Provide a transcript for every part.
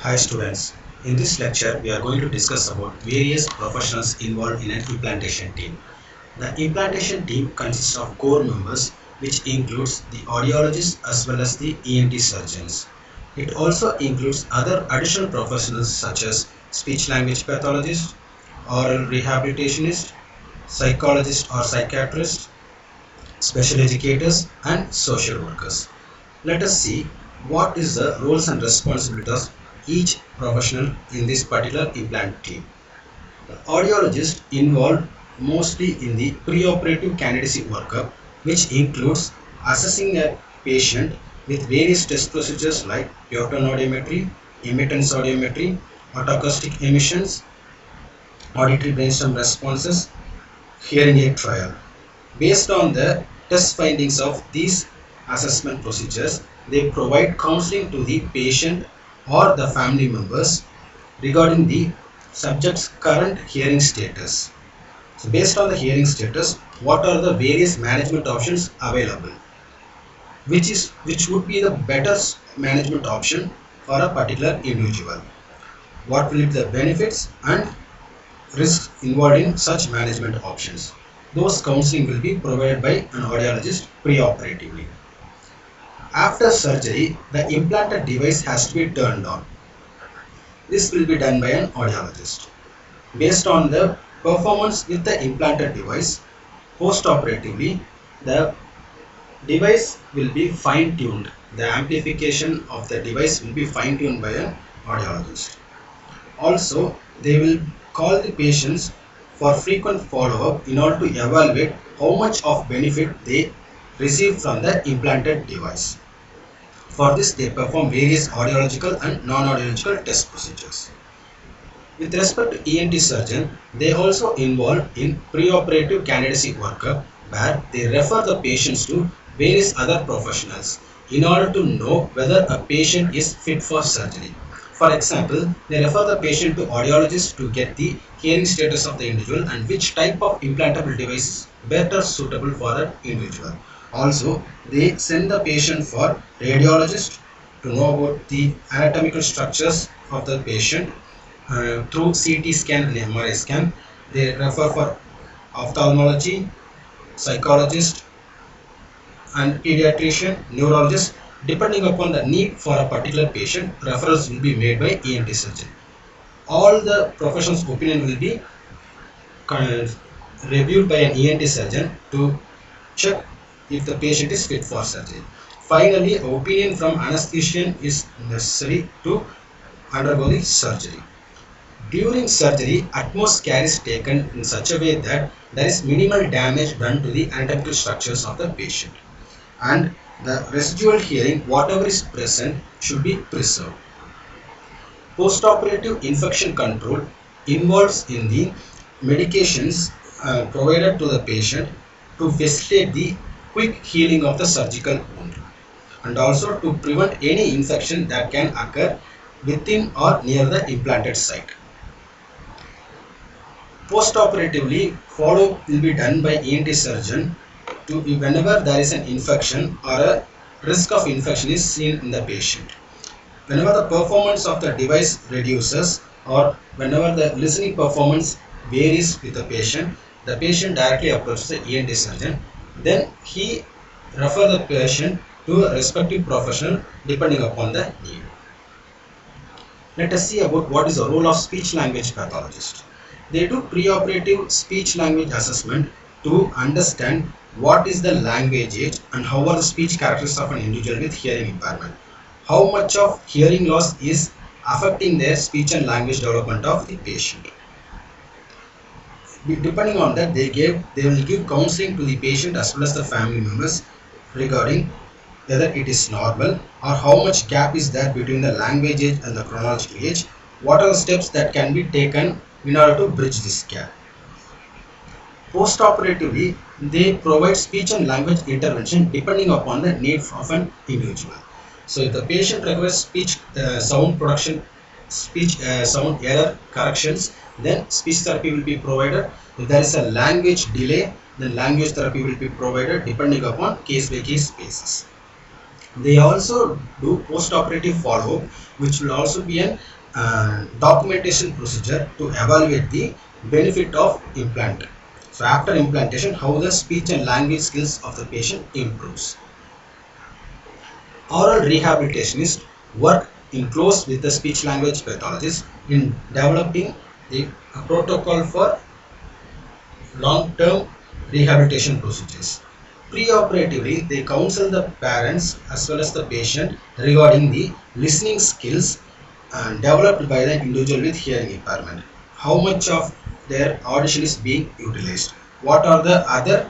Hi students, in this lecture we are going to discuss about various professionals involved in an implantation team. The implantation team consists of core members which includes the audiologists as well as the ENT surgeons. It also includes other additional professionals such as speech language pathologist, oral rehabilitationist, psychologist or psychiatrist, special educators and social workers. Let us see what is the roles and responsibilities of each professional in this particular implant team. The audiologist involved mostly in the preoperative candidacy workup, which includes assessing a patient with various test procedures like Pyoton audiometry, emittance audiometry, autoacoustic emissions, auditory brainstem responses, hearing aid trial. Based on the test findings of these assessment procedures, they provide counseling to the patient or the family members regarding the subject's current hearing status. So based on the hearing status, what are the various management options available? Which would be the better management option for a particular individual? What will be the benefits and risks involved in such management options? Those counseling will be provided by an audiologist preoperatively. After surgery, the implanted device has to be turned on. This will be done by an audiologist. Based on the performance with the implanted device, post-operatively, the device will be fine-tuned. The amplification of the device will be fine-tuned by an audiologist. Also, they will call the patients for frequent follow-up in order to evaluate how much of benefit they receive from the implanted device. For this, they perform various audiological and non-audiological test procedures. With respect to ENT surgeon, they also involve in preoperative candidacy workup where they refer the patients to various other professionals in order to know whether a patient is fit for surgery. For example, they refer the patient to audiologist to get the hearing status of the individual and which type of implantable device is better suitable for that individual. Also, they send the patient for radiologist to know about the anatomical structures of the patient through CT scan and MRI scan. They refer for ophthalmology, psychologist and pediatrician, neurologist. Depending upon the need for a particular patient, referrals will be made by ENT surgeon. All the professionals' opinion will be reviewed by an ENT surgeon to check if the patient is fit for surgery. Finally, opinion from anesthesian is necessary to undergo the surgery. During surgery, utmost care is taken in such a way that there is minimal damage done to the anatomical structures of the patient. And the residual hearing, whatever is present, should be preserved. Postoperative infection control involves in the medications provided to the patient to facilitate the quick healing of the surgical wound and also to prevent any infection that can occur within or near the implanted site. Post-operatively, follow-up will be done by ENT surgeon to whenever there is an infection or a risk of infection is seen in the patient. Whenever the performance of the device reduces or whenever the listening performance varies with the patient directly approaches the ENT surgeon. Then he refer the patient to a respective professional depending upon the need. Let us see about what is the role of speech language pathologist. They do preoperative speech language assessment to understand what is the language age and how are the speech characteristics of an individual with hearing impairment. How much of hearing loss is affecting their speech and language development of the patient. Depending on that, they will give counseling to the patient as well as the family members regarding whether it is normal or how much gap is there between the language age and the chronological age. What are the steps that can be taken in order to bridge this gap? Post-operatively, they provide speech and language intervention depending upon the needs of an individual. So if the patient requires speech sound production, speech sound error corrections, then speech therapy will be provided. If there is a language delay, then language therapy will be provided depending upon case by case basis. They also do post-operative follow-up, which will also be an documentation procedure to evaluate the benefit of implant. So after implantation, how the speech and language skills of the patient improves. Oral rehabilitationists work in close with the speech language pathologist in developing the protocol for long-term rehabilitation procedures. Preoperatively, they counsel the parents as well as the patient regarding the listening skills developed by the individual with hearing impairment. How much of their audition is being utilized? What are the other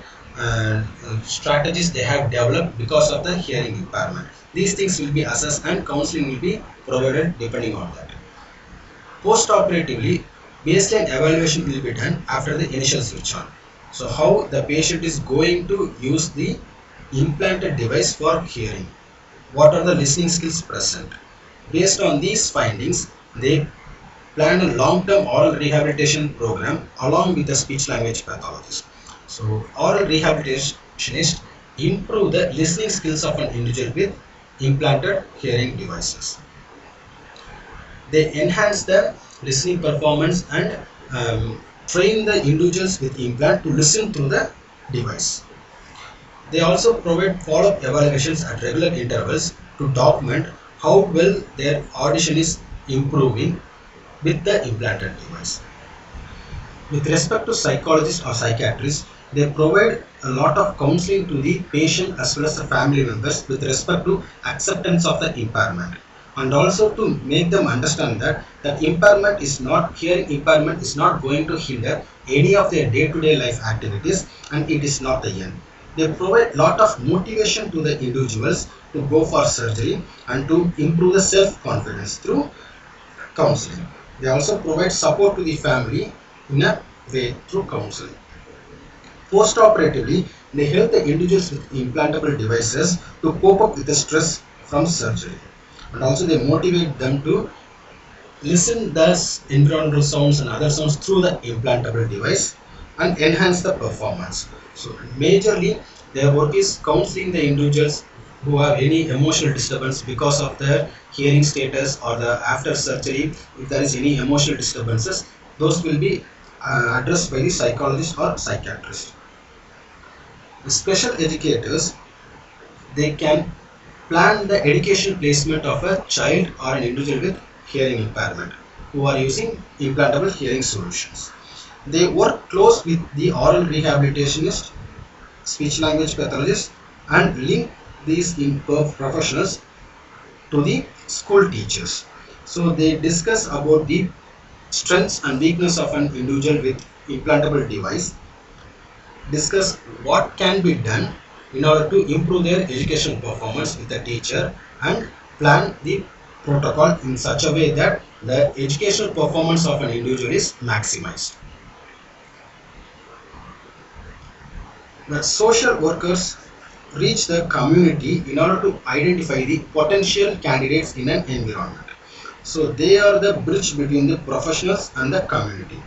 strategies they have developed because of the hearing impairment? These things will be assessed and counseling will be provided depending on that. Post-operatively, baseline evaluation will be done after the initial switch on. So how the patient is going to use the implanted device for hearing. What are the listening skills present? Based on these findings, they plan a long-term oral rehabilitation program along with the speech language pathologist. So oral rehabilitationists improve the listening skills of an individual with implanted hearing devices. They enhance the listening performance and train the individuals with implant to listen through the device. They also provide follow-up evaluations at regular intervals to document how well their audition is improving with the implanted device. With respect to psychologists or psychiatrists, they provide a lot of counseling to the patient as well as the family members with respect to acceptance of the impairment, and also to make them understand that impairment is not, hearing impairment is not going to hinder any of their day-to-day life activities, and it is not the end. They provide lot of motivation to the individuals to go for surgery and to improve the self-confidence through counseling. They also provide support to the family in a way through counseling. Post-operatively, they help the individuals with implantable devices to cope up with the stress from surgery. And also they motivate them to listen the environmental sounds and other sounds through the implantable device and enhance the performance. So majorly their work is counseling the individuals who have any emotional disturbance because of their hearing status, or the after surgery if there is any emotional disturbances, those will be addressed by the psychologist or psychiatrist. The special educators, they can plan the education placement of a child or an individual with hearing impairment who are using implantable hearing solutions. They work close with the oral rehabilitationist, speech language pathologist, and link these professionals to the school teachers. So they discuss about the strengths and weakness of an individual with implantable device, discuss what can be done in order to improve their educational performance with the teacher, and plan the protocol in such a way that the educational performance of an individual is maximized. The social workers reach the community in order to identify the potential candidates in an environment. So they are the bridge between the professionals and the community.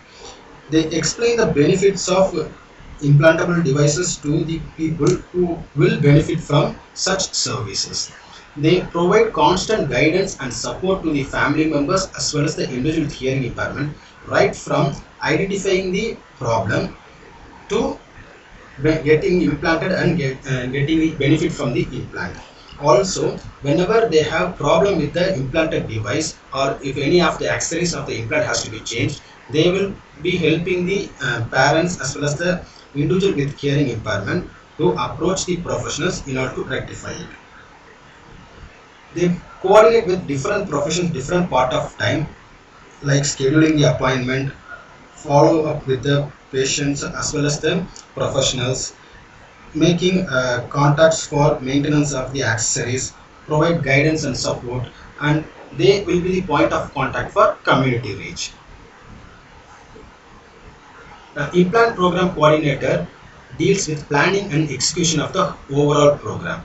They explain the benefits of implantable devices to the people who will benefit from such services. They provide constant guidance and support to the family members as well as the individual with hearing impairment, right from identifying the problem to getting implanted and getting the benefit from the implant. Also, whenever they have problem with the implanted device, or if any of the accessories of the implant has to be changed, they will be helping the parents as well as the individual with hearing impairment to approach the professionals in order to rectify it. They coordinate with different professions, different part of time, like scheduling the appointment, follow up with the patients as well as the professionals, making contacts for maintenance of the accessories, provide guidance and support, and they will be the point of contact for community reach. The implant program coordinator deals with planning and execution of the overall program.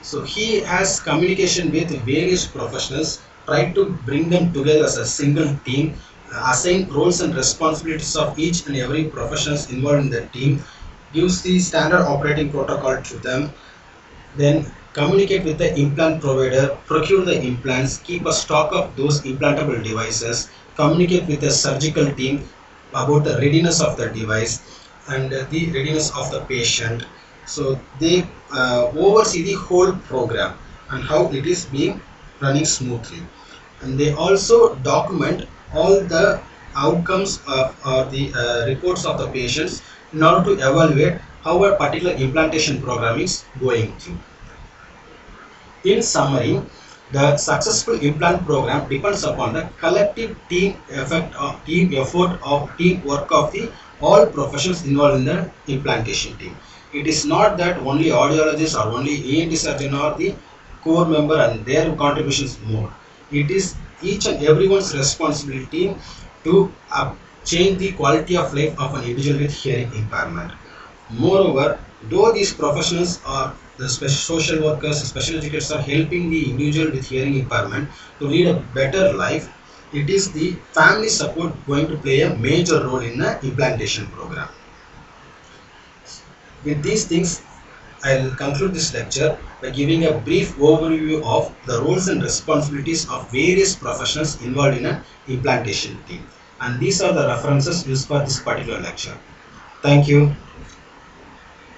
So he has communication with various professionals, try to bring them together as a single team, assign roles and responsibilities of each and every professionals involved in the team, gives the standard operating protocol to them, then communicate with the implant provider, procure the implants, keep a stock of those implantable devices, communicate with the surgical team about the readiness of the device and the readiness of the patient. So they oversee the whole program and how it is being running smoothly. And they also document all the outcomes of or the reports of the patients in order to evaluate how a particular implantation program is going through. In summary, the successful implant program depends upon the collective team effect of team effort of teamwork of the all professionals involved in the implantation team. It is not that only audiologists or only ENT surgeon or the core member and their contributions more. It is each and everyone's responsibility to change the quality of life of an individual with hearing impairment. Moreover, though these professionals are the social workers, special educators are helping the individual with hearing impairment to lead a better life, it is the family support going to play a major role in the implantation program. With these things, I'll conclude this lecture by giving a brief overview of the roles and responsibilities of various professionals involved in an implantation team. And these are the references used for this particular lecture. Thank you.